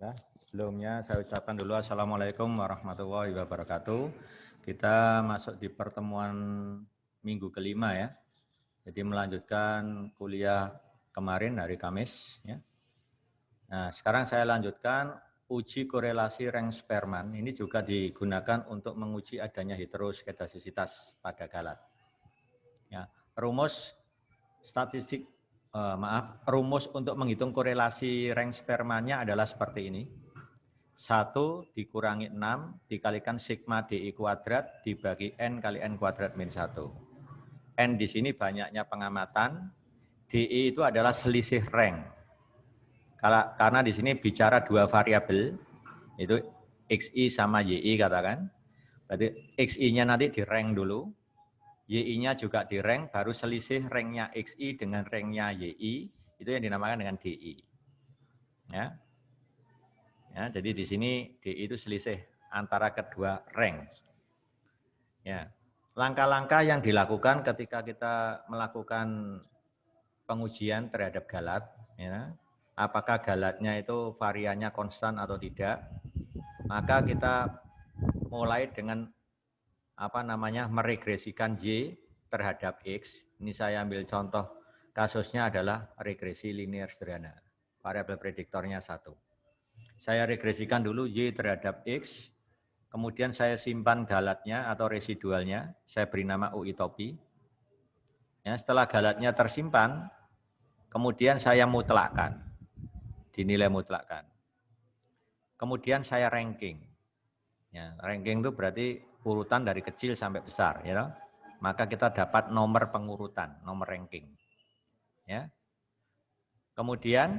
Ya, sebelumnya saya ucapkan dulu Assalamualaikum warahmatullahi wabarakatuh. Kita masuk di pertemuan minggu kelima ya. Jadi melanjutkan kuliah kemarin hari Kamis. Ya. Nah, sekarang saya lanjutkan uji korelasi rank Spearman. Ini juga digunakan untuk menguji adanya heteroskedasisitas pada galat. Ya, rumus statistik, rumus untuk menghitung korelasi rank Spearman-nya adalah seperti ini. 1 dikurangi 6 dikalikan sigma DI kuadrat dibagi N kali N kuadrat min 1. N di sini banyaknya pengamatan, DI itu adalah selisih rank. Karena di sini bicara dua variabel, itu XI sama YI katakan. Berarti XI-nya nanti di rank dulu, YI-nya juga di rank, baru selisih ranknya XI dengan ranknya YI, itu yang dinamakan dengan DI. Ya. Ya, jadi di sini DI itu selisih antara kedua rank. Ya, langkah-langkah yang dilakukan ketika kita melakukan pengujian terhadap galat, ya, apakah galatnya itu variannya konstan atau tidak, maka kita mulai dengan meregresikan Y terhadap X. Ini saya ambil contoh kasusnya adalah regresi linear sederhana. Variabel prediktornya 1. Saya regresikan dulu Y terhadap X, kemudian saya simpan galatnya atau residualnya, saya beri nama UI topi. Ya, setelah galatnya tersimpan, kemudian saya mutlakkan, dinilai mutlakkan. Kemudian saya ranking. Ya, ranking itu berarti urutan dari kecil sampai besar, ya. Maka kita dapat nomor pengurutan, nomor ranking. Ya. Kemudian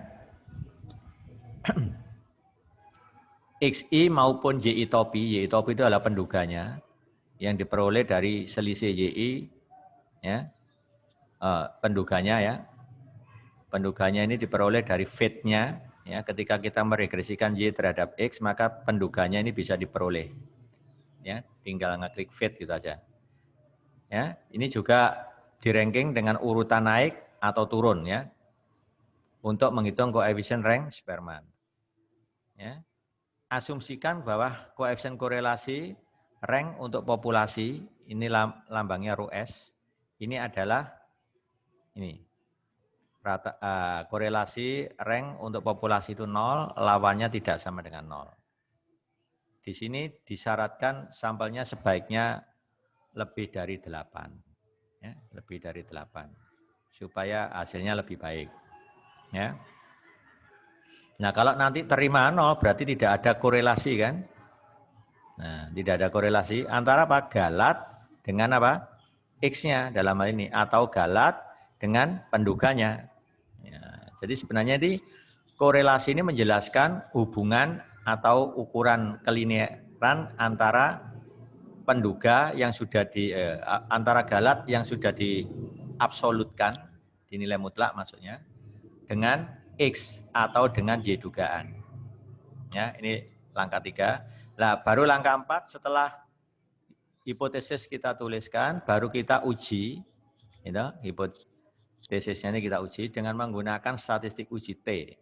XI maupun YI topi itu adalah penduganya yang diperoleh dari selisih YI, ya, penduganya ya. Penduganya ini diperoleh dari fit-nya, ya. Ketika kita meregresikan Y terhadap X, maka penduganya ini bisa diperoleh. Ya, tinggal ngeklik fit gitu aja. Ya, ini juga di ranking dengan urutan naik atau turun ya. Untuk menghitung koefisien rank Spearman. Ya. Asumsikan bahwa koefisien korelasi rank untuk populasi, ini lambangnya rho S, ini adalah ini. Korelasi rank untuk populasi itu 0, lawannya tidak sama dengan 0. Di sini disyaratkan sampelnya sebaiknya lebih dari 8. Ya, lebih dari 8. Supaya hasilnya lebih baik. Ya. Nah, kalau nanti terima 0 berarti tidak ada korelasi kan? Nah, tidak ada korelasi antara apa? Galat dengan apa? X-nya dalam hal ini atau galat dengan penduganya. Ya, jadi sebenarnya ini korelasi ini menjelaskan hubungan atau ukuran kelinearan antara penduga yang sudah antara galat yang sudah diabsolutkan, dinilai mutlak maksudnya, dengan X atau dengan Y dugaan. Ya, ini langkah 3. Nah, baru langkah 4 setelah hipotesis kita tuliskan, baru kita uji, gitu, hipotesisnya ini kita uji dengan menggunakan statistik uji T.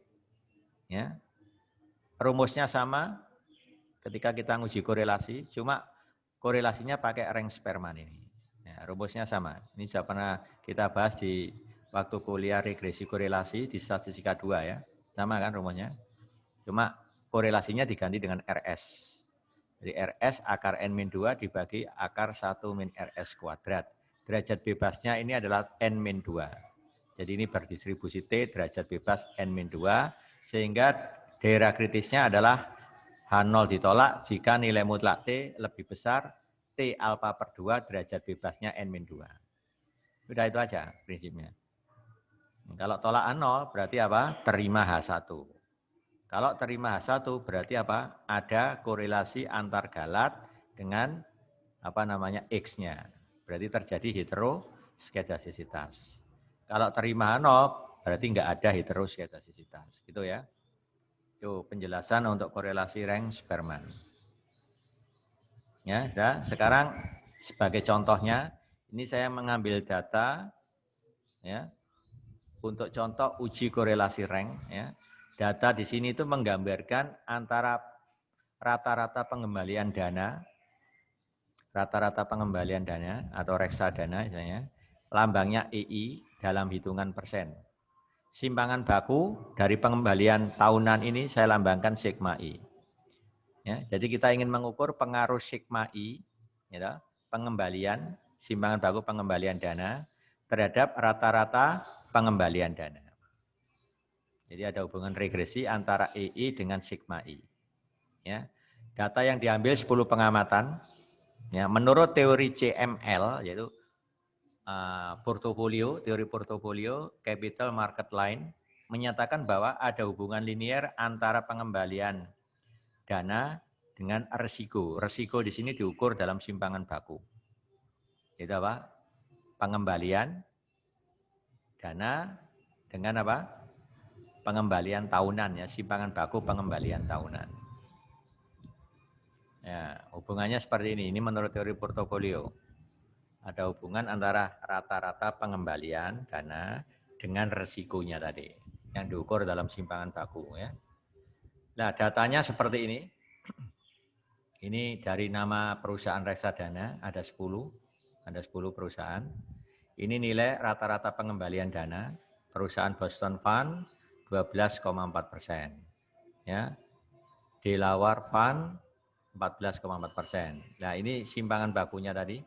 Ya. Rumusnya sama ketika kita uji korelasi, cuma korelasinya pakai rank Spearman ini. Ya, rumusnya sama. Ini sudah pernah kita bahas di waktu kuliah regresi korelasi di statistika 2 ya. Sama kan rumusnya? Cuma korelasinya diganti dengan RS. Jadi RS akar N-2 dibagi akar 1 min RS kuadrat. Derajat bebasnya ini adalah N-2. Jadi ini berdistribusi T derajat bebas N-2. Sehingga daerah kritisnya adalah H0 ditolak jika nilai mutlak T lebih besar T alfa per 2 derajat bebasnya N-2. Sudah itu aja prinsipnya. Kalau tolak 0 berarti apa? Terima H1. Kalau terima H1 berarti apa? Ada korelasi antar galat dengan X-nya. Berarti terjadi heteroskedasisitas. Kalau terima H0 berarti enggak ada heteroskedasisitas. Gitu ya. Itu penjelasan untuk korelasi rank Spearman. Ya, sudah. Sekarang sebagai contohnya, ini saya mengambil data ya untuk contoh uji korelasi rank ya data di sini itu menggambarkan antara rata-rata pengembalian dana atau reksadana misalnya, lambangnya EI dalam hitungan persen. Simpangan baku dari pengembalian tahunan ini saya lambangkan sigma I. Ya, jadi kita ingin mengukur pengaruh sigma I, ya, pengembalian, simpangan baku pengembalian dana terhadap rata-rata pengembalian dana. Jadi ada hubungan regresi antara EI dengan sigma I. Ya, data yang diambil 10 pengamatan, ya, menurut teori CML, yaitu teori portofolio, capital market line, menyatakan bahwa ada hubungan linier antara pengembalian dana dengan resiko. Resiko di sini diukur dalam simpangan baku. Itu apa? Pengembalian dana dengan apa? Pengembalian tahunan, ya, simpangan baku pengembalian tahunan. Ya, hubungannya seperti ini. Ini menurut teori portofolio. Ada hubungan antara rata-rata pengembalian dana dengan resikonya tadi yang diukur dalam simpangan baku, ya. Nah, datanya seperti ini. Ini dari nama perusahaan reksadana ada 10 perusahaan. Ini nilai rata-rata pengembalian dana perusahaan Boston Fund 12,4%, ya. Delaware Fund 14,4%. Nah, ini simpangan bakunya tadi,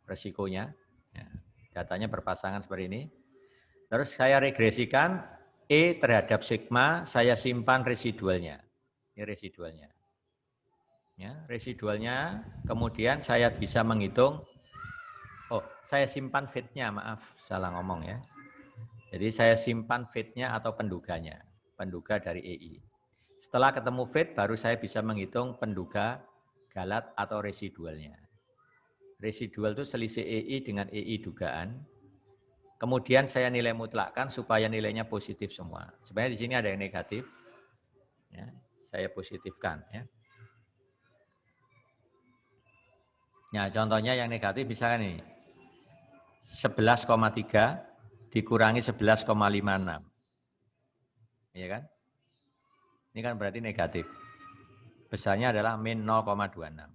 resikonya, ya. Datanya berpasangan seperti ini. Terus saya regresikan E terhadap sigma, saya simpan residualnya. Ini residualnya. Ya, residualnya, kemudian saya bisa menghitung, saya simpan fitnya, maaf, salah ngomong ya. Jadi saya simpan fitnya atau penduganya, penduga dari EI. Setelah ketemu fit, baru saya bisa menghitung penduga galat atau residualnya. Residual itu selisih EI dengan EI dugaan. Kemudian saya nilai mutlakkan supaya nilainya positif semua. Sebenarnya di sini ada yang negatif, ya, saya positifkan. Ya. Nah, contohnya yang negatif misalkan ini 11,3 dikurangi 11,56. Iya kan? Ini kan berarti negatif. Besarnya adalah min 0,26.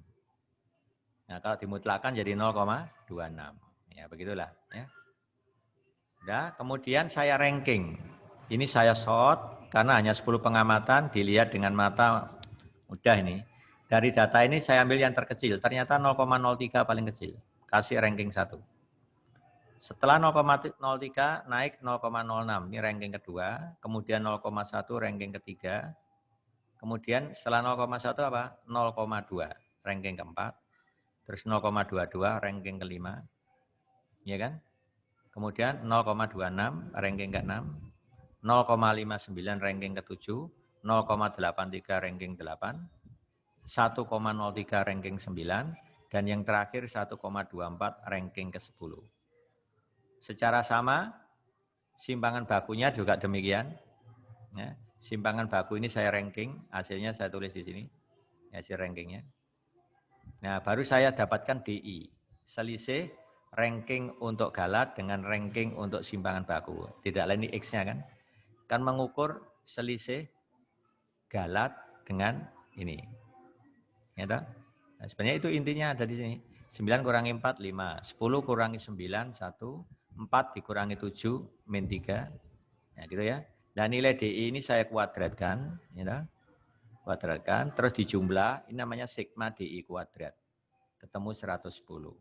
Nah, kalau dimutlakkan jadi 0,26. Ya, begitulah, ya. Nah, kemudian saya ranking. Ini saya sort karena hanya 10 pengamatan, dilihat dengan mata mudah ini. Dari data ini saya ambil yang terkecil, ternyata 0,03 paling kecil. Kasih ranking 1. Setelah 0,03 naik 0,06, ini ranking kedua, kemudian 0,1 ranking ketiga, kemudian setelah 0,1 apa? 0,2 ranking keempat, terus 0,22 ranking kelima, ya kan? Kemudian 0,26 ranking ke-6, 0,59 ranking ke-7, 0,83 ranking 8, 1,03 ranking 9, dan yang terakhir 1,24 ranking ke-10. Secara sama, simpangan bakunya juga demikian. Ya, simpangan baku ini saya ranking, hasilnya saya tulis di sini, hasil rankingnya. Nah, baru saya dapatkan DI, selisih ranking untuk galat dengan ranking untuk simpangan baku. Tidak lain ini X-nya kan. Kan mengukur selisih galat dengan ini. Ya, nah, sebenarnya itu intinya ada di sini. 9 kurangi 4, 5. 10 kurangi 9, 1. 4 dikurangi 7, min 3. Ya, gitu ya. Dan nilai DI ini saya kuadratkan. Ya, kuadratkan, terus dijumlah, ini namanya sigma DI kuadrat. Ketemu 110.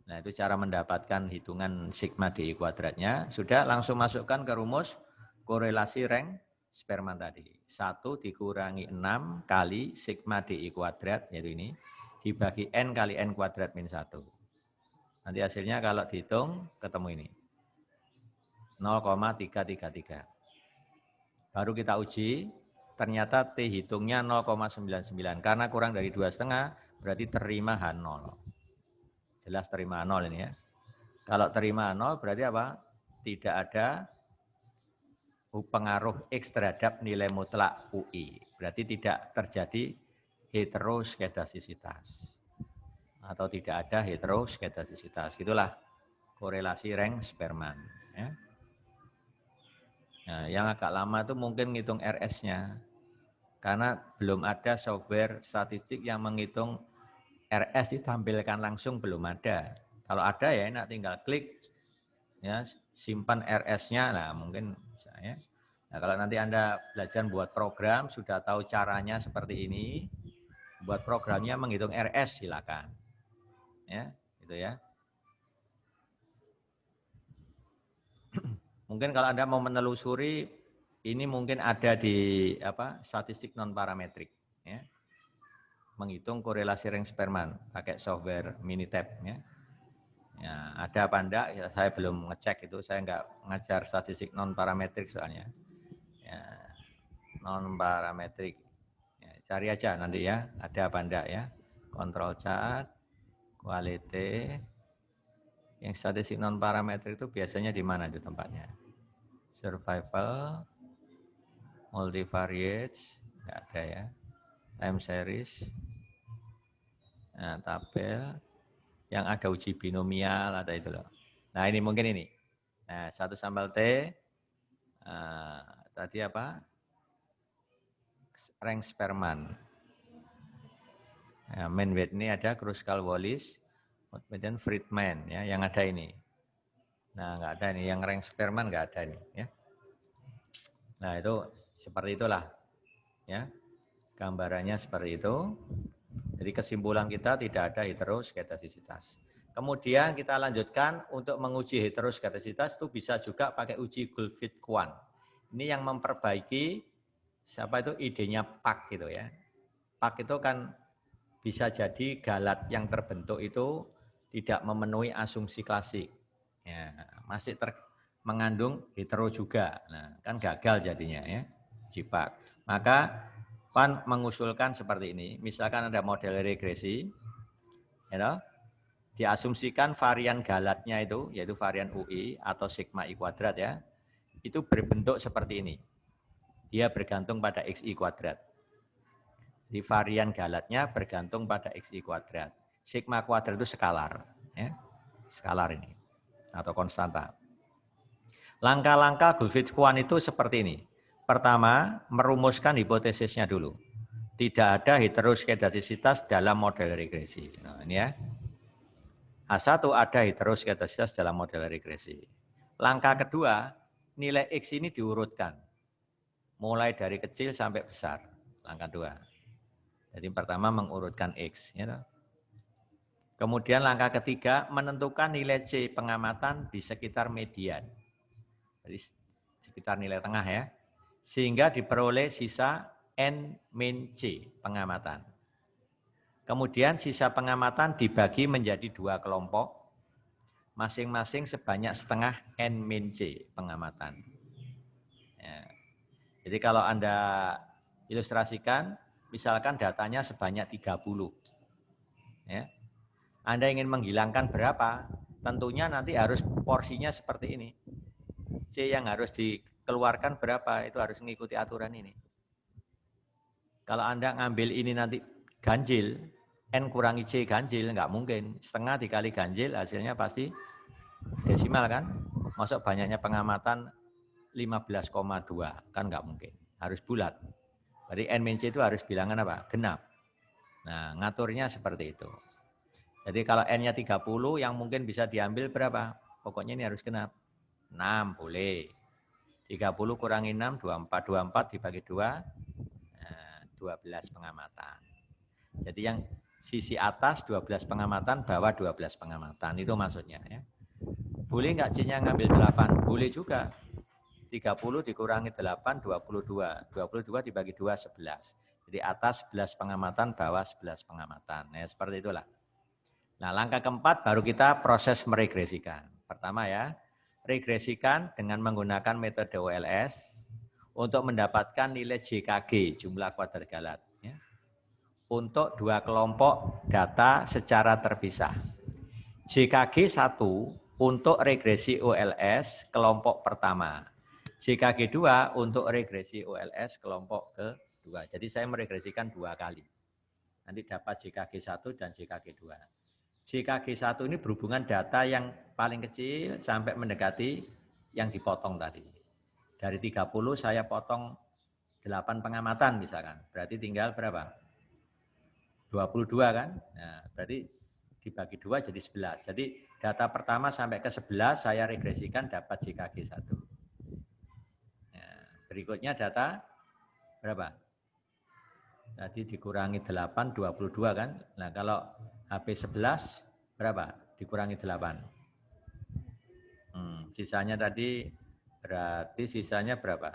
Nah, itu cara mendapatkan hitungan sigma DI kuadratnya. Sudah, langsung masukkan ke rumus korelasi rank Spearman tadi. 1 dikurangi 6 kali sigma DI kuadrat, yaitu ini, dibagi N kali N kuadrat min 1. Nanti hasilnya kalau dihitung, ketemu ini. 0,333. Baru kita uji, ternyata T hitungnya 0,99. Karena kurang dari 2,5, berarti terima H0. Jelas terima 0 ini ya. Kalau terima 0 berarti apa? Tidak ada pengaruh X terhadap nilai mutlak UI. Berarti tidak terjadi heteroskedastisitas. Atau tidak ada heteroskedastisitas. Itulah korelasi rank Spearman. Ya. Nah, yang agak lama itu mungkin ngitung RS-nya. Karena belum ada software statistik yang menghitung RS ditampilkan langsung, belum ada. Kalau ada ya enak, tinggal klik, ya simpan RS-nya. Nah mungkin bisa ya. Nah, kalau nanti Anda belajar buat program, sudah tahu caranya seperti ini, buat programnya menghitung RS, silakan. Ya, gitu ya. Mungkin kalau Anda mau menelusuri, ini mungkin ada di statistik non parametrik, ya. Menghitung korelasi ring Spearman pakai software Minitab, ya. Ya, ada apa enggak? Ya, saya belum ngecek itu, saya enggak ngajar statistik non parametrik soalnya. Ya, non parametrik. Ya, cari aja nanti ya, ada apa enggak ya. Control chart, quality. Yang statistik non parametrik itu biasanya di mana itu tempatnya? Survival, multivariate, enggak ada ya. Time series. Nah, tabel yang ada uji binomial, ada itu loh. Nah, ini mungkin ini. Nah, 1 sampel T, tadi apa? Rank Spearman. Nah, main weight ini ada Kruskal-Wallis, kemudian Friedman, ya, yang ada ini. Nah, nggak ada ini, yang rank Spearman nggak ada ini, ya. Nah, itu seperti itulah, ya. Gambarannya seperti itu. Jadi kesimpulan kita tidak ada heteroskedastisitas. Kemudian kita lanjutkan untuk menguji heteroskedastisitas itu bisa juga pakai uji Goldfried-Quant. Ini yang memperbaiki siapa itu idenya PAK gitu ya. PAK itu kan bisa jadi galat yang terbentuk itu tidak memenuhi asumsi klasik. Ya, masih mengandung hetero juga. Nah, kan gagal jadinya ya. Jipak. Maka PAN mengusulkan seperti ini. Misalkan ada model regresi, ya, diasumsikan varian galatnya itu, yaitu varian UI atau sigma I kuadrat ya, itu berbentuk seperti ini. Dia bergantung pada XI kuadrat. Di varian galatnya bergantung pada XI kuadrat. Sigma kuadrat itu skalar, ya, skalar ini atau konstanta. Langkah-langkah Goldfried-Quant itu seperti ini. Pertama, merumuskan hipotesisnya dulu. Tidak ada heteroskedastisitas dalam model regresi. Nah, ini ya. A1 ada heteroskedastisitas dalam model regresi. Langkah kedua, nilai X ini diurutkan. Mulai dari kecil sampai besar. Langkah 2. Jadi pertama mengurutkan X. Ya. Kemudian langkah ketiga, menentukan nilai C pengamatan di sekitar median. Jadi sekitar nilai tengah ya. Sehingga diperoleh sisa N min C pengamatan. Kemudian sisa pengamatan dibagi menjadi 2 kelompok, masing-masing sebanyak setengah N min C pengamatan. Ya. Jadi kalau Anda ilustrasikan, misalkan datanya sebanyak 30. Ya. Anda ingin menghilangkan berapa? Tentunya nanti harus porsinya seperti ini. C yang harus dikeluarkan berapa? Itu harus mengikuti aturan ini. Kalau Anda ngambil ini nanti ganjil, N kurangi C ganjil, nggak mungkin. Setengah dikali ganjil hasilnya pasti desimal kan? Masuk banyaknya pengamatan 15,2, kan nggak mungkin. Harus bulat. Jadi N-C itu harus bilangan apa? Genap. Nah, ngaturnya seperti itu. Jadi kalau N-nya 30 yang mungkin bisa diambil berapa? Pokoknya ini harus genap. 6 boleh. 30 kurangi 6, 24. 24 dibagi 2, 12 pengamatan. Jadi yang sisi atas 12 pengamatan, bawah 12 pengamatan. Itu maksudnya. Ya. Boleh nggak C-nya ngambil 8? Boleh juga. 30 dikurangi 8, 22. 22 dibagi 2, 11. Jadi atas 11 pengamatan, bawah 11 pengamatan. Nah, seperti itulah. Nah, langkah keempat baru kita proses meregresikan. Pertama ya, regresikan dengan menggunakan metode OLS untuk mendapatkan nilai JKG, jumlah kuadrat galat. Ya. Untuk 2 kelompok data secara terpisah. JKG 1 untuk regresi OLS kelompok pertama. JKG 2 untuk regresi OLS kelompok kedua. Jadi saya meregresikan 2 kali. Nanti dapat JKG 1 dan JKG 2. JKG 1 ini berhubungan data yang paling kecil sampai mendekati yang dipotong tadi. Dari 30 saya potong 8 pengamatan misalkan. Berarti tinggal berapa? 22 kan? Nah, berarti dibagi 2 jadi 11. Jadi data pertama sampai ke 11 saya regresikan dapat JKG 1. Nah, berikutnya data berapa? Tadi dikurangi 8, 22 kan? Nah kalau HP 11 berapa? Dikurangi 8. Sisanya tadi berarti sisanya berapa?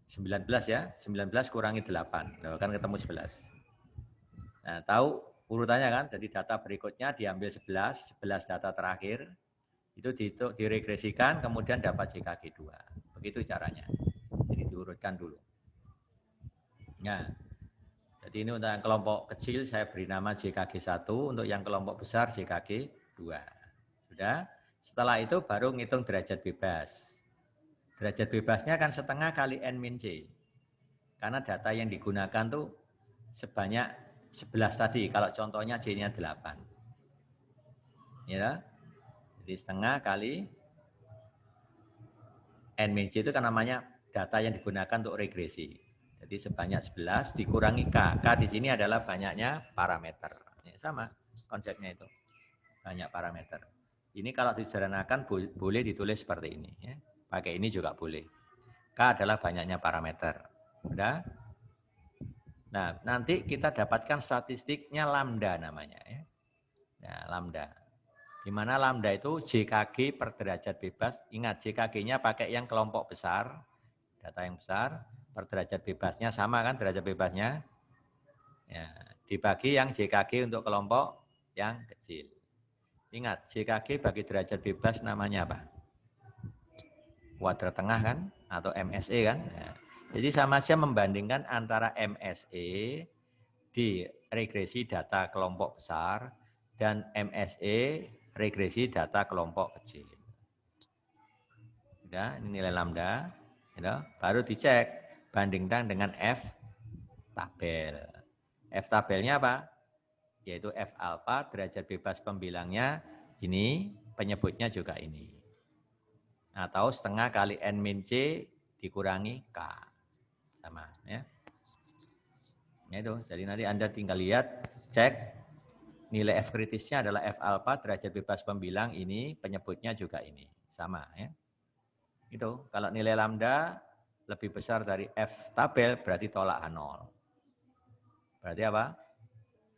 19 ya? 19 kurangi 8. Nah, kan ketemu 11. Nah tahu urutannya kan? Jadi data berikutnya diambil 11, 11 data terakhir. Itu diregresikan kemudian dapat JKG 2. Begitu caranya. Jadi diurutkan dulu. Nah, jadi ini untuk yang kelompok kecil saya beri nama JKG 1, untuk yang kelompok besar JKG 2. Sudah? Setelah itu baru ngitung derajat bebas. Derajat bebasnya kan setengah kali N-C. Karena data yang digunakan tuh sebanyak 11 tadi, kalau contohnya J-nya 8. Ya. Jadi setengah kali N-C itu kan namanya data yang digunakan untuk regresi. Jadi sebanyak 11 dikurangi K. K di sini adalah banyaknya parameter. Ya, sama konsepnya itu. Banyak parameter. Ini kalau disederhanakan boleh ditulis seperti ini. Ya. Pakai ini juga boleh. K adalah banyaknya parameter. Udah? Nah, nanti kita dapatkan statistiknya lambda namanya. Ya. Nah, lambda. Di mana lambda itu JKG per derajat bebas. Ingat, JKG-nya pakai yang kelompok besar. Data yang besar. Per derajat bebasnya sama kan derajat bebasnya. Ya, dibagi yang JKG untuk kelompok yang kecil. Ingat, JKG bagi derajat bebas namanya apa? Kuadrat tengah kan? Atau MSE kan? Ya. Jadi sama saja membandingkan antara MSE di regresi data kelompok besar dan MSE regresi data kelompok kecil. Sudah, ini nilai lambda. Baru dicek, bandingkan dengan F tabel. F tabelnya apa? Yaitu F alpha, derajat bebas pembilangnya ini, penyebutnya juga ini. Atau setengah kali N min C dikurangi K. Sama ya. Itu, jadi nanti Anda tinggal lihat, cek nilai F kritisnya adalah F alpha, derajat bebas pembilang ini, penyebutnya juga ini. Sama ya. Itu, kalau nilai lambda lebih besar dari F tabel berarti tolak H0. Berarti apa?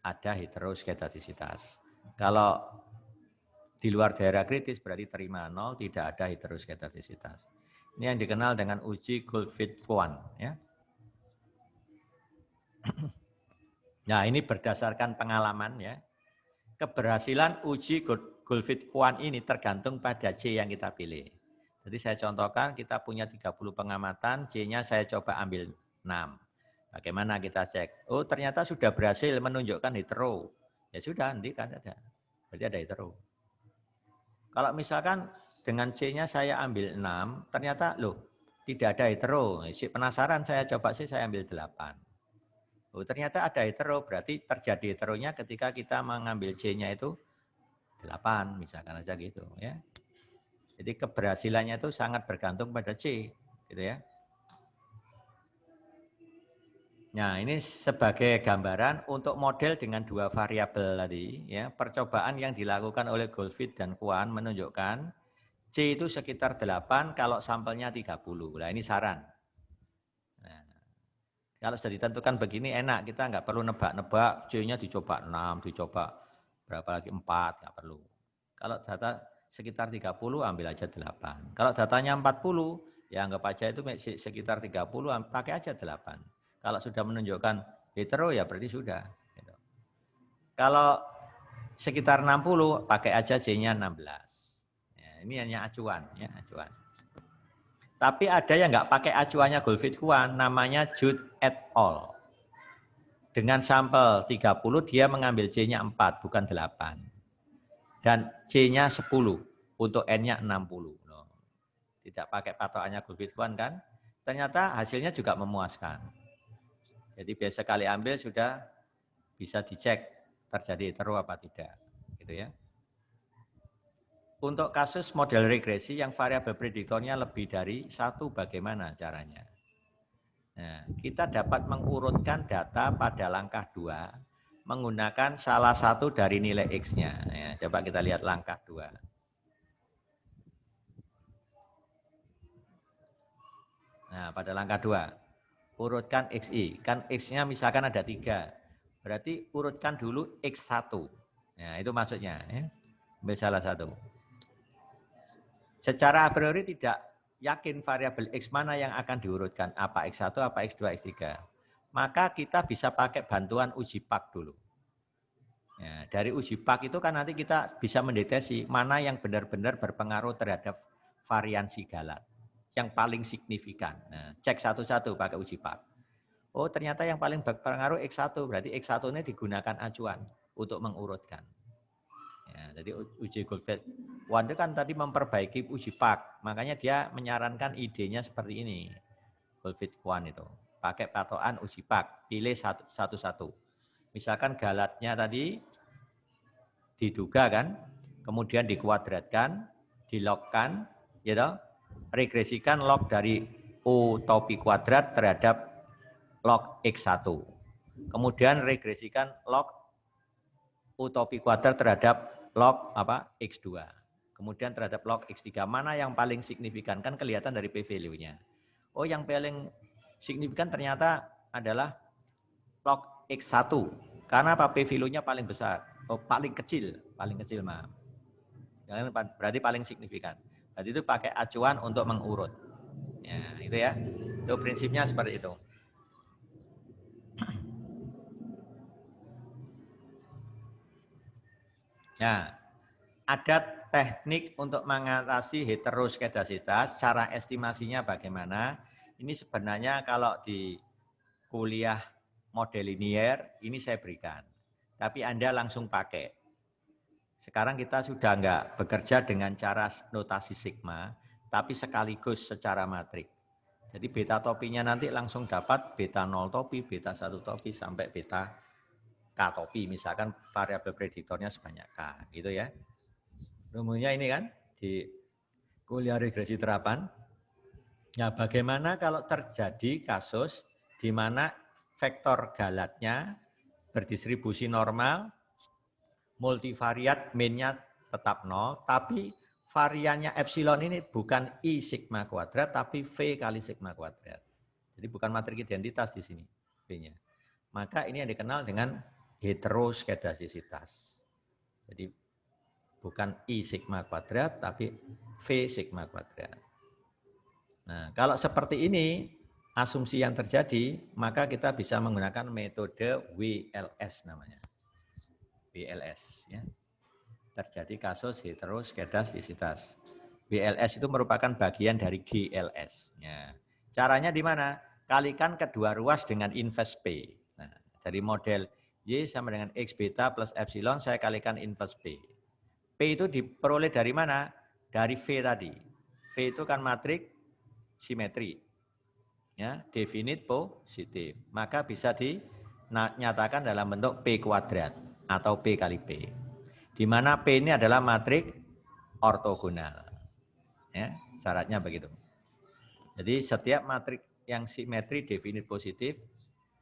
Ada heteroskedastisitas. Kalau di luar daerah kritis berarti terima 0, tidak ada heteroskedastisitas. Ini yang dikenal dengan uji Goldfit-Quant. Ya. Nah ini berdasarkan pengalaman ya. Keberhasilan uji Goldfit-Quant ini tergantung pada C yang kita pilih. Jadi saya contohkan kita punya 30 pengamatan, C-nya saya coba ambil 6. Bagaimana kita cek? Oh ternyata sudah berhasil menunjukkan hetero. Ya sudah, nanti kan ada. Berarti ada hetero. Kalau misalkan dengan C-nya saya ambil 6, ternyata loh tidak ada hetero. Si penasaran saya coba sih saya ambil 8. Oh ternyata ada hetero, berarti terjadi heteronya ketika kita mengambil C-nya itu 8, misalkan aja gitu ya. Jadi keberhasilannya itu sangat bergantung pada C, gitu ya. Nah, ini sebagai gambaran untuk model dengan 2 variabel tadi, ya, percobaan yang dilakukan oleh Goldfit dan Quant menunjukkan C itu sekitar 8 kalau sampelnya 30. Nah, ini saran. Nah, kalau sudah ditentukan begini enak, kita nggak perlu nebak-nebak, C-nya dicoba 6, dicoba berapa lagi 4, nggak perlu. Kalau data sekitar 30 ambil aja 8. Kalau datanya 40 ya anggap aja itu sekitar 30 pakai aja 8. Kalau sudah menunjukkan hetero ya berarti sudah. Gitu. Kalau sekitar 60 pakai aja C-nya 16. Ya, ini hanya acuan ya, acuan. Tapi ada yang nggak pakai acuannya Goldfit-Quant namanya Judd et al. Dengan sampel 30 dia mengambil C-nya 4 bukan 8. Dan C-nya 10, untuk N-nya 60. Tidak pakai patokannya Goldfit-Quant kan? Ternyata hasilnya juga memuaskan. Jadi biasa kali ambil sudah bisa dicek terjadi hetero apa tidak. Gitu ya. Untuk kasus model regresi yang variabel prediktornya lebih dari 1, bagaimana caranya? Nah, kita dapat mengurutkan data pada langkah 2 menggunakan salah satu dari nilai X-nya. Ya, coba kita lihat langkah 2. Nah, pada langkah 2, urutkan XI. Kan X-nya misalkan ada 3. Berarti urutkan dulu X1. Nah, itu maksudnya. Ya. Ambil salah satu. Secara a priori tidak yakin variabel X mana yang akan diurutkan. Apa X1, apa X2, X3. Maka kita bisa pakai bantuan uji pak dulu. Ya, dari uji pak itu kan nanti kita bisa mendeteksi mana yang benar-benar berpengaruh terhadap variansi galat. Yang paling signifikan. Nah, cek satu-satu pakai uji pak. Oh, ternyata yang paling berpengaruh X1. Berarti X1 ini digunakan acuan untuk mengurutkan. Ya, jadi uji Goldfeld-One itu kan tadi memperbaiki uji pak. Makanya dia menyarankan idenya seperti ini. Goldfeld-One itu. Pakai patokan uji pak. Pilih satu-satu. Misalkan galatnya tadi diduga kan, kemudian dikuadratkan, dilogkan, gitu, regresikan log dari U topi kuadrat terhadap log X1. Kemudian regresikan log U topi kuadrat terhadap log X2. Kemudian terhadap log X3. Mana yang paling signifikan? Kan kelihatan dari p-value-nya. Oh, yang paling signifikan ternyata adalah log X1. Karena apa? P-value-nya paling besar. Oh, paling kecil maaf. Berarti paling signifikan. Berarti itu pakai acuan untuk mengurut. Ya, itu ya. Itu prinsipnya seperti itu. Ya, ada teknik untuk mengatasi heteroskedasitas. Cara estimasinya bagaimana? Ini sebenarnya kalau di kuliah model linier, ini saya berikan. Tapi Anda langsung pakai. Sekarang kita sudah enggak bekerja dengan cara notasi sigma, tapi sekaligus secara matrik. Jadi beta topinya nanti langsung dapat beta 0 topi, beta 1 topi, sampai beta K topi. Misalkan variabel prediktornya sebanyak K. Gitu ya. Rumusnya ini kan di kuliah regresi terapan. Nah, bagaimana kalau terjadi kasus di mana vektor galatnya berdistribusi normal, multivariat, mean-nya tetap 0, tapi variannya epsilon ini bukan I sigma kuadrat, tapi V kali sigma kuadrat. Jadi bukan matrik identitas di sini, V-nya. Maka ini yang dikenal dengan heteroskedasisitas. Jadi bukan I sigma kuadrat, tapi V sigma kuadrat. Nah, kalau seperti ini, asumsi yang terjadi, maka kita bisa menggunakan metode WLS namanya. WLS. Ya. Terjadi kasus heteroskedasisitas. WLS itu merupakan bagian dari GLS. Ya. Caranya di mana? Kalikan kedua ruas dengan inverse P. Nah, dari model Y sama dengan X beta plus epsilon, saya kalikan inverse P. P itu diperoleh dari mana? Dari V tadi. V itu kan matrik simetri. Ya, definite positif. Maka bisa dinyatakan dalam bentuk P kuadrat atau P kali P. Di mana P ini adalah matrik ortogonal. Ya, syaratnya begitu. Jadi setiap matrik yang simetri definite positif,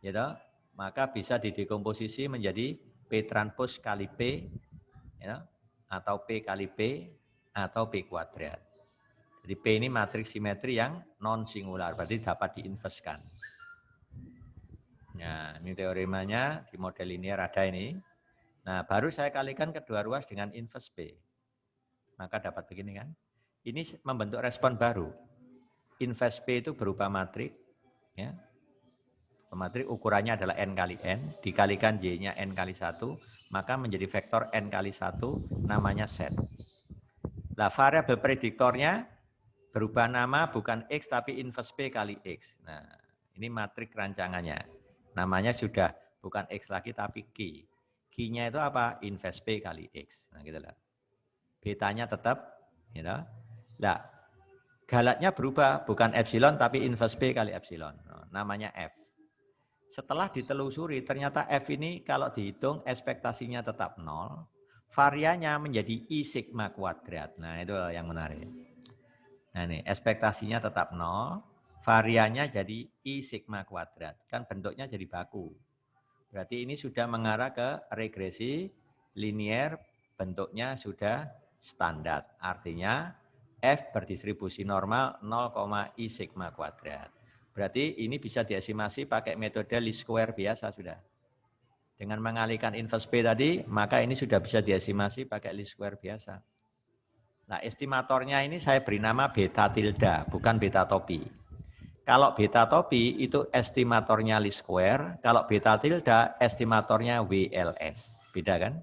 gitu, maka bisa didekomposisi menjadi P transpose kali P, ya, atau P kali P, atau P kuadrat. Jadi P ini matriks simetri yang non singular, berarti dapat diinverskan. Nah, ini teoremanya di model linear ada ini. Nah, baru saya kalikan kedua ruas dengan inverse P. Maka dapat begini kan. Ini membentuk respon baru. Inverse P itu berupa matrik, ya. Matrik ukurannya adalah N kali N, dikalikan Y-nya N kali 1, maka menjadi vektor N kali 1, namanya set. Nah, variabel prediktornya berubah nama bukan X, tapi inverse P kali X. Nah, ini matrik rancangannya. Namanya sudah bukan X lagi, tapi Q. Q-nya itu apa? Inverse P kali X. Nah, gitu lah. Betanya tetap, gitu. Nah, galatnya berubah, bukan epsilon, tapi inverse P kali epsilon. Namanya F. Setelah ditelusuri, ternyata F ini kalau dihitung ekspektasinya tetap 0, variannya menjadi I sigma kuadrat. Nah, itu yang menarik. Nah, ini ekspektasinya tetap 0, variannya jadi I sigma kuadrat. Kan bentuknya jadi baku. Berarti ini sudah mengarah ke regresi linier, bentuknya sudah standar. Artinya F berdistribusi normal 0, I sigma kuadrat. Berarti ini bisa diestimasi pakai metode least square biasa sudah. Dengan mengalihkan inverse P tadi, maka ini sudah bisa diestimasi pakai least square biasa. Nah, estimatornya ini saya beri nama beta tilde, bukan beta topi. Kalau beta topi itu estimatornya least square, kalau beta tilde estimatornya WLS. Beda kan?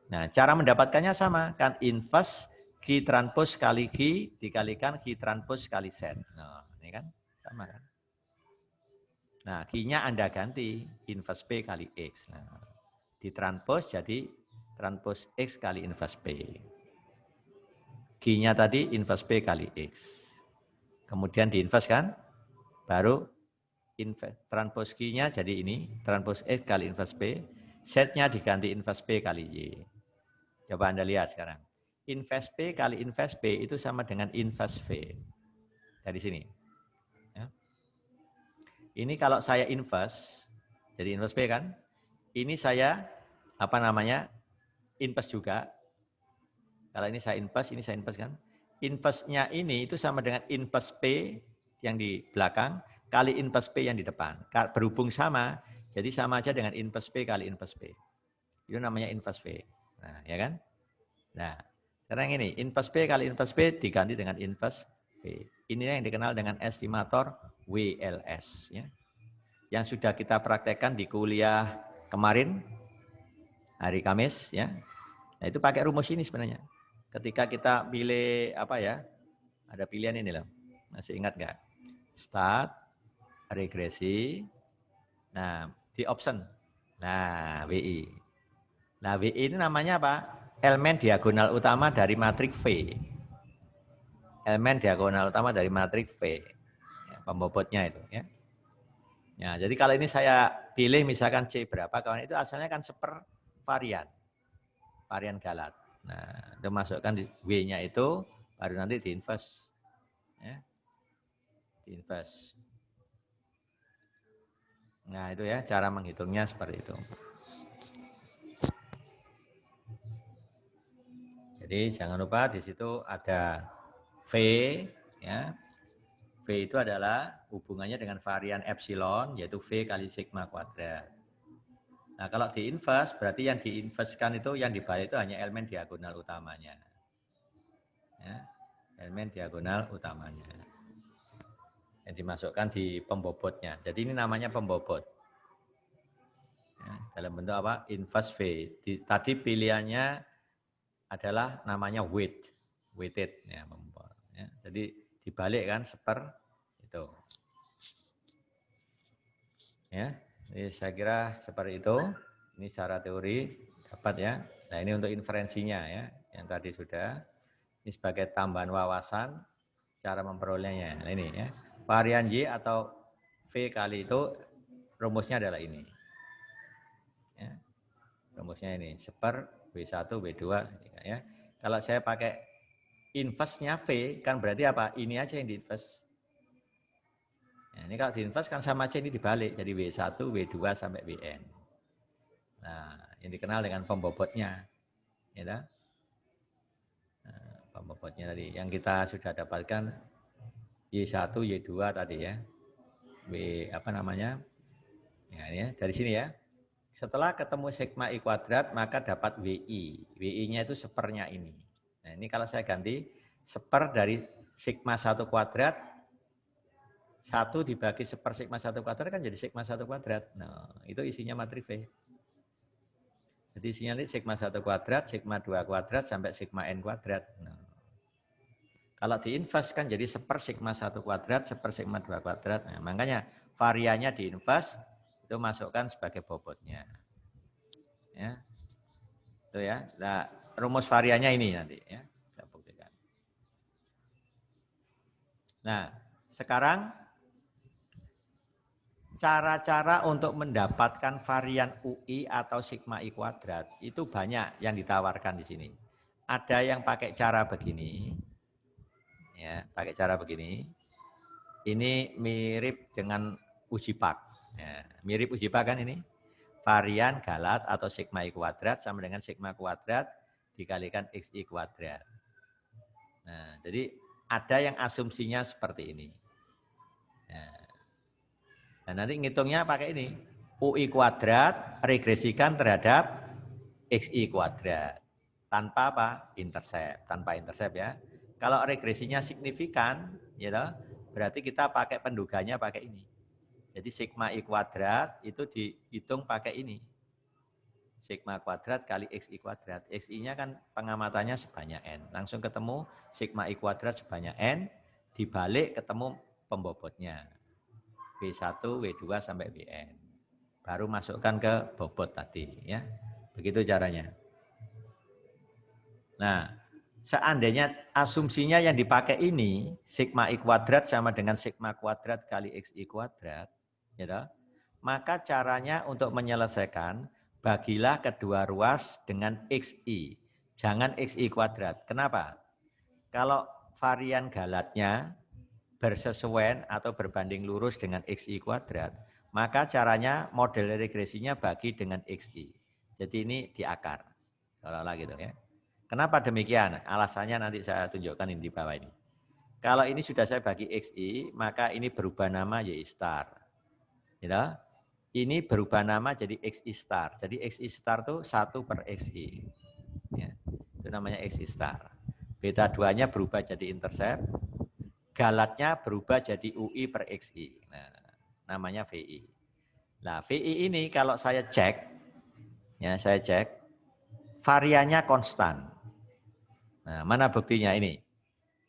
Nah, cara mendapatkannya sama, kan inverse Q transpose kali Q dikalikan Q transpose kali Z. Nah, ini kan sama kan? Nah, Q-nya Anda ganti inverse P kali X. Nah, ditranspose jadi transpose X kali inverse P. Q-nya tadi inverse P kali X. Kemudian diinverse kan? Baru transpose Q-nya jadi ini, transpose X kali inverse P, Z-nya diganti inverse P kali Y. Coba Anda lihat sekarang. Inverse P kali inverse P itu sama dengan inverse V. Dari sini. Ya. Ini kalau saya inverse, jadi inverse P kan, ini saya, inverse juga. Kalau ini saya inverse kan. Inverse-nya ini itu sama dengan inverse P yang di belakang, kali inverse P yang di depan. Berhubung sama, jadi sama aja dengan inverse P kali inverse P. Itu namanya inverse V. Nah, ya kan? Nah, sekarang ini, inverse P kali inverse P diganti dengan inverse V. Ini yang dikenal dengan estimator WLS. Ya. Yang sudah kita praktekkan di kuliah kemarin, hari Kamis. Ya. Nah, itu pakai rumus ini sebenarnya. Ketika kita pilih ada pilihan ini loh. Masih ingat nggak? Start, regresi, nah di option, nah WI. Nah WI ini namanya apa? Elemen diagonal utama dari matriks V. Elemen diagonal utama dari matriks V. Ya, pembobotnya itu. Ya. Ya, jadi kalau ini saya pilih misalkan C berapa, kawan itu asalnya kan seper varian Galat. Nah, itu masukkan di W-nya itu, baru nanti diinverse. Ya. Diinverse. Nah, itu ya cara menghitungnya seperti itu. Jadi jangan lupa di situ ada V, ya. V itu adalah hubungannya dengan varian epsilon, yaitu V kali sigma kuadrat. Nah, kalau diinverse, berarti yang diinversekan itu, yang dibalik itu hanya elemen diagonal utamanya. Ya, elemen diagonal utamanya. Yang dimasukkan di pembobotnya. Jadi ini namanya pembobot. Ya, dalam bentuk apa? Inverse V. Tadi pilihannya adalah namanya weighted. Ya, ya. Jadi dibalik kan, seper itu. Ya, jadi saya kira seperti itu. Ini secara teori dapat ya. Nah ini untuk inferensinya ya, yang tadi sudah. Ini sebagai tambahan wawasan cara memperolehnya. Nah ini ya, varian Y atau V kali itu rumusnya adalah ini. Ya, rumusnya ini seper W1 W2 ya. Kalau saya pakai inverse-nya V kan berarti apa? Ini aja yang diinverse. Nah, ini kalau diinverse kan sama aja ini dibalik jadi W1 W2 sampai Wn. Nah, yang dikenal dengan pembobotnya. Ya, nah, pembobotnya tadi yang kita sudah dapatkan Y1, Y2 tadi ya. Ya, ini ya, dari sini ya. Setelah ketemu sigma I kuadrat maka dapat WI. WI-nya itu sepernya ini. Nah, ini kalau saya ganti seper dari sigma 1 kuadrat 1 dibagi seper sigma 1 kuadrat kan jadi sigma 1 kuadrat. Nah, itu isinya matriks V. Jadi isinya ini sigma 1 kuadrat, sigma 2 kuadrat, sampai sigma n kuadrat. Nah, kalau diinverse kan jadi seper sigma 1 kuadrat, seper sigma 2 kuadrat. Nah, makanya variannya diinverse, itu masukkan sebagai bobotnya. Ya. Itu ya. Nah, rumus variannya ini nanti. Ya. Saya buktikan. Nah, sekarang cara-cara untuk mendapatkan varian UI atau sigma I kuadrat itu banyak yang ditawarkan di sini. Ada yang pakai cara begini, ya, pakai cara begini. Ini mirip dengan uji pak. Ya, mirip uji pak kan ini? Varian galat atau sigma I kuadrat sama dengan sigma kuadrat dikalikan XI kuadrat. Nah, jadi ada yang asumsinya seperti ini. Nah, nanti ngitungnya pakai ini. UI kuadrat regresikan terhadap XI kuadrat. Tanpa apa? Intercept. Tanpa intercept ya. Kalau regresinya signifikan, ya toh, berarti kita pakai penduganya pakai ini. Jadi sigma I kuadrat itu dihitung pakai ini. Sigma kuadrat kali XI kuadrat. XI-nya kan pengamatannya sebanyak N. Langsung ketemu sigma I kuadrat sebanyak N, dibalik ketemu pembobotnya. W1, W2 sampai Wn. Baru masukkan ke bobot tadi. Ya, begitu caranya. Nah, seandainya asumsinya yang dipakai ini, sigma I kuadrat sama dengan sigma kuadrat kali XI kuadrat, ya, maka caranya untuk menyelesaikan, bagilah kedua ruas dengan XI. Jangan XI kuadrat. Kenapa? Kalau varian galatnya bersesuaian atau berbanding lurus dengan XI kuadrat, maka caranya model regresinya bagi dengan XI. Jadi ini di akar. Seolah-olah gitu ya. Kenapa demikian? Alasannya nanti saya tunjukkan ini di bawah ini. Kalau ini sudah saya bagi XI, maka ini berubah nama Y star. Gitu? Ini berubah nama jadi XI star. Jadi XI star itu 1 per XI. Ya, itu namanya XI star. Beta 2-nya berubah jadi intercept. Galatnya berubah jadi UI per XI. Nah, namanya VI. Nah, VI ini kalau saya cek, ya saya cek, variannya konstan. Nah, mana buktinya ini?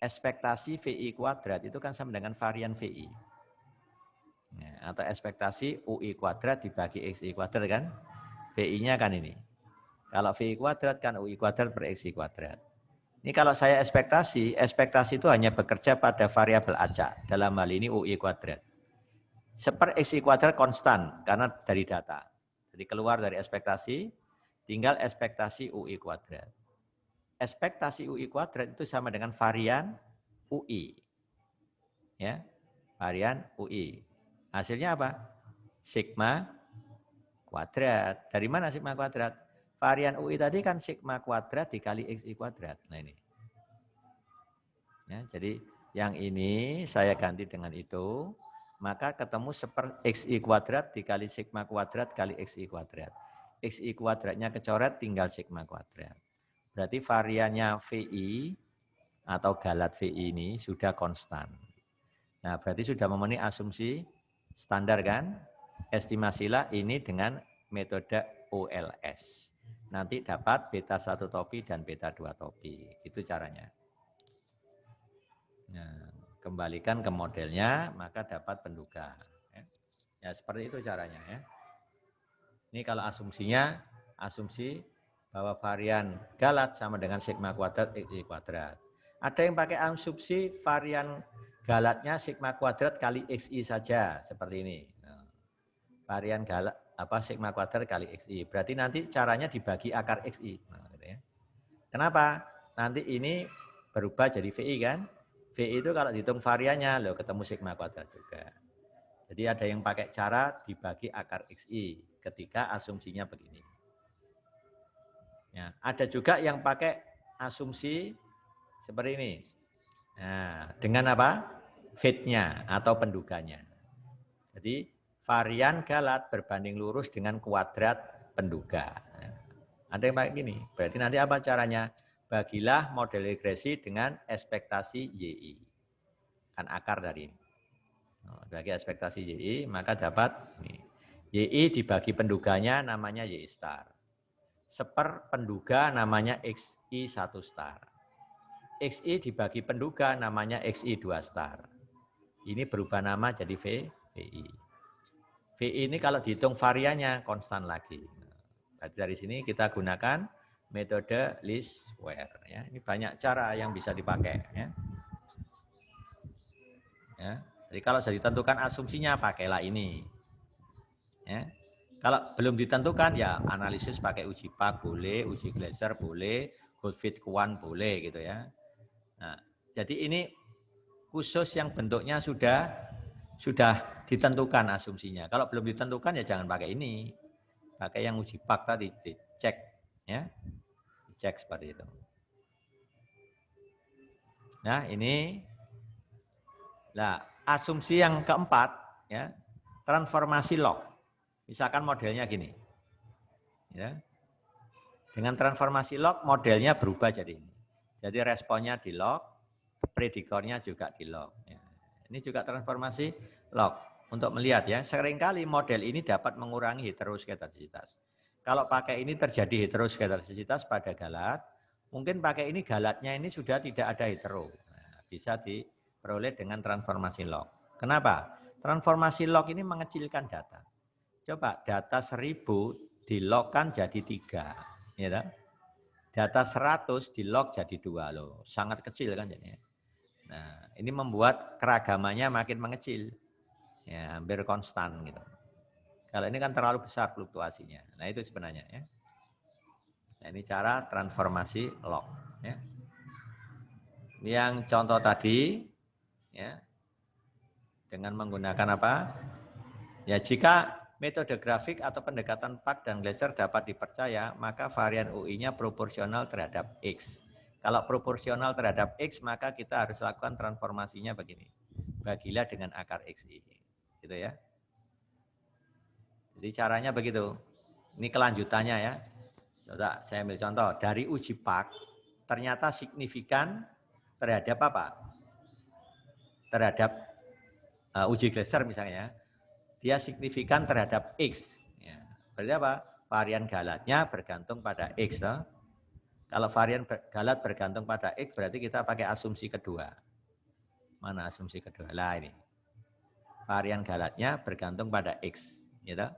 Ekspektasi VI kuadrat itu kan sama dengan varian VI. Ya, atau ekspektasi UI kuadrat dibagi XI kuadrat kan? VI-nya kan ini. Kalau VI kuadrat kan UI kuadrat per XI kuadrat. Ini kalau saya ekspektasi itu hanya bekerja pada variabel acak. Dalam hal ini UI kuadrat. Seper XI kuadrat konstan karena dari data. Jadi keluar dari ekspektasi, tinggal ekspektasi UI kuadrat. Ekspektasi UI kuadrat itu sama dengan varian UI. Ya, varian UI. Hasilnya apa? Sigma kuadrat. Dari mana sigma kuadrat? Varian UI tadi kan sigma kuadrat dikali XI kuadrat. Nah ini. Ya, jadi yang ini saya ganti dengan itu, maka ketemu seper XI kuadrat dikali sigma kuadrat kali XI kuadrat. XI kuadratnya kecoret tinggal sigma kuadrat. Berarti variannya VI atau galat VI ini sudah konstan. Nah, berarti sudah memenuhi asumsi standar kan? Estimasilah ini dengan metode OLS. Nanti dapat beta 1 topi dan beta 2 topi. Itu caranya. Nah, kembalikan ke modelnya, maka dapat penduga. Ya, seperti itu caranya ya. Ini kalau asumsinya, asumsi bahwa varian galat sama dengan sigma kuadrat XI kuadrat. Ada yang pakai asumsi varian galatnya sigma kuadrat kali XI saja, seperti ini. Nah, varian galat sigma kuadrat kali XI. Berarti nanti caranya dibagi akar XI. Nah, gitu ya. Kenapa? Nanti ini berubah jadi VI kan? VI itu kalau dihitung variannya, loh ketemu sigma kuadrat juga. Jadi ada yang pakai cara dibagi akar XI ketika asumsinya begini. Ya, ada juga yang pakai asumsi seperti ini. Nah, dengan apa? Fit-nya atau penduganya. Jadi varian galat berbanding lurus dengan kuadrat penduga. Ada yang pakai gini. Berarti nanti apa caranya? Bagilah model regresi dengan ekspektasi YI. Kan akar dari ini. Bagi ekspektasi YI, maka dapat ini. YI dibagi penduganya namanya YI star. Seper penduga namanya XI 1 star. XI dibagi penduga namanya XI 2 star. Ini berubah nama jadi VI. VI ini kalau dihitung variannya konstan lagi. Berarti dari sini kita gunakan metode least square. Ya. Ini banyak cara yang bisa dipakai. Ya. Ya. Jadi kalau sudah ditentukan asumsinya, pakailah ini. Ya. Kalau belum ditentukan ya analisis pakai uji Pak boleh, uji Glaser boleh, Goldfish Kuan boleh gitu ya. Nah, jadi ini khusus yang bentuknya sudah ditentukan asumsinya. Kalau belum ditentukan ya jangan pakai ini. Pakai yang uji Pak tadi dicek ya. Dicek seperti itu. Nah, ini asumsi yang keempat ya, transformasi log. Misalkan modelnya gini. Ya. Dengan transformasi log modelnya berubah jadi ini. Jadi responnya di log, predikornya juga di log. Ya. Ini juga transformasi log untuk melihat ya. Seringkali model ini dapat mengurangi heteroskedastisitas. Kalau pakai ini terjadi heteroskedastisitas pada galat, mungkin pakai ini galatnya ini sudah tidak ada hetero. Nah, bisa diperoleh dengan transformasi log. Kenapa? Transformasi log ini mengecilkan data. Coba data 1000 dilogkan jadi 3. Ya, data 100 di log jadi 2 loh, sangat kecil kan jadinya. Nah, ini membuat keragamannya makin mengecil, ya hampir konstan gitu. Kalau ini kan terlalu besar fluktuasinya. Nah itu sebenarnya ya. Nah, ini cara transformasi log. Ya. Yang contoh tadi, ya dengan menggunakan apa? Ya jika metode grafik atau pendekatan Pak dan Glaser dapat dipercaya, maka varian UI-nya proporsional terhadap X. Kalau proporsional terhadap X, maka kita harus lakukan transformasinya begini. Bagilah dengan akar XI. Gitu ya. Jadi caranya begitu. Ini kelanjutannya ya. Coba saya ambil contoh. Dari uji Pak, ternyata signifikan terhadap apa? Terhadap uji Glaser misalnya. Dia signifikan terhadap X. Ya. Berarti apa? Varian galatnya bergantung pada X. Toh. Kalau varian galat bergantung pada X, berarti kita pakai asumsi kedua. Mana asumsi kedua? Lah ini. Varian galatnya bergantung pada X. Gitu.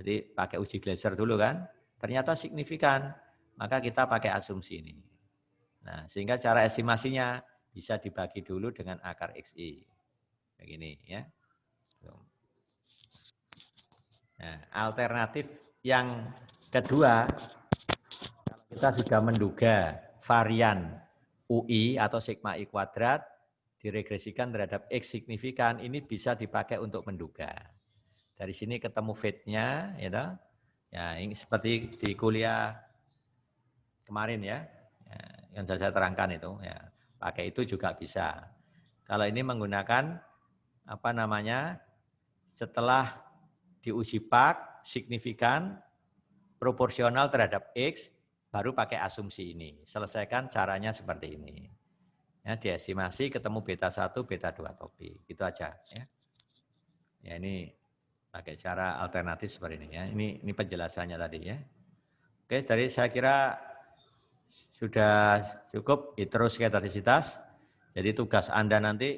Jadi pakai uji Glaser dulu kan. Ternyata signifikan. Maka kita pakai asumsi ini. Nah, sehingga cara estimasinya bisa dibagi dulu dengan akar XI. Begini ya. Nah, alternatif yang kedua, kalau kita sudah menduga varian UI atau sigma I kuadrat diregresikan terhadap X signifikan, ini bisa dipakai untuk menduga. Dari sini ketemu fit-nya, ya ini seperti di kuliah kemarin ya, yang saya terangkan itu, ya pakai itu juga bisa. Kalau ini menggunakan apa namanya, setelah diuji Pak signifikan proporsional terhadap X, baru pakai asumsi ini. Selesaikan caranya seperti ini. Ya, diestimasi ketemu beta 1, beta 2 topik. Itu aja ya. Ya ini pakai cara alternatif seperti ini ya. Ini penjelasannya tadi ya. Oke, dari saya kira sudah cukup heteroskedastisitas. Jadi tugas Anda nanti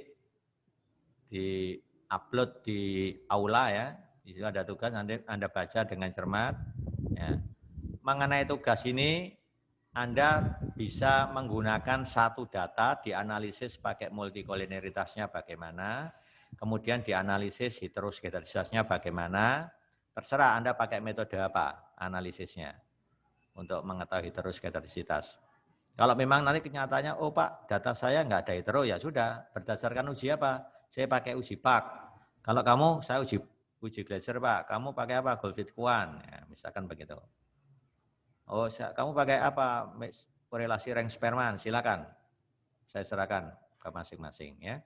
di-upload di aula ya. Di situ ada tugas, Anda baca dengan cermat. Ya. Mengenai tugas ini, Anda bisa menggunakan satu data, dianalisis pakai multikolineritasnya bagaimana, kemudian dianalisis heteroskedastisitasnya bagaimana, terserah Anda pakai metode apa analisisnya untuk mengetahui heteroskedastisitas. Kalau memang nanti kenyataannya, oh Pak, data saya nggak ada hetero, ya sudah, berdasarkan uji apa? Saya pakai uji Pak. Kalau kamu, saya uji Glaser Pak, kamu pakai apa? Goldfish Kuan, ya, misalkan begitu. Oh, kamu pakai apa? Korelasi rank Sperman, silakan. Saya serahkan ke masing-masing ya.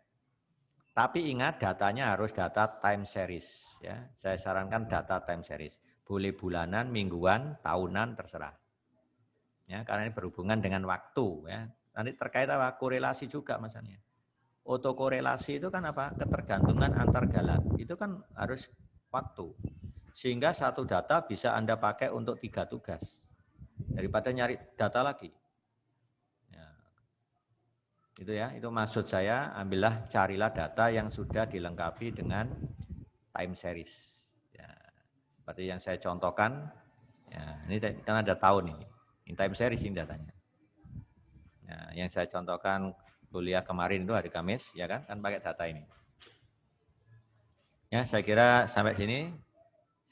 Tapi ingat datanya harus data time series ya. Saya sarankan data time series. Boleh bulanan, mingguan, tahunan terserah. Ya, karena ini berhubungan dengan waktu ya. Nanti terkait apa? Korelasi juga maksudnya. Otokorelasi itu kan apa? Ketergantungan antar galat. Itu kan harus waktu. Sehingga satu data bisa Anda pakai untuk 3 tugas. Daripada nyari data lagi. Ya. Itu ya, itu maksud saya, ambillah, carilah data yang sudah dilengkapi dengan time series. Ya. Seperti yang saya contohkan, ya, ini kan ada tahun ini time series ini datanya. Ya, yang saya contohkan kuliah kemarin itu hari Kamis, ya kan pakai data ini. Ya, saya kira sampai sini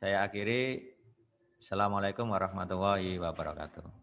Saya akhiri. Assalamualaikum warahmatullahi wabarakatuh.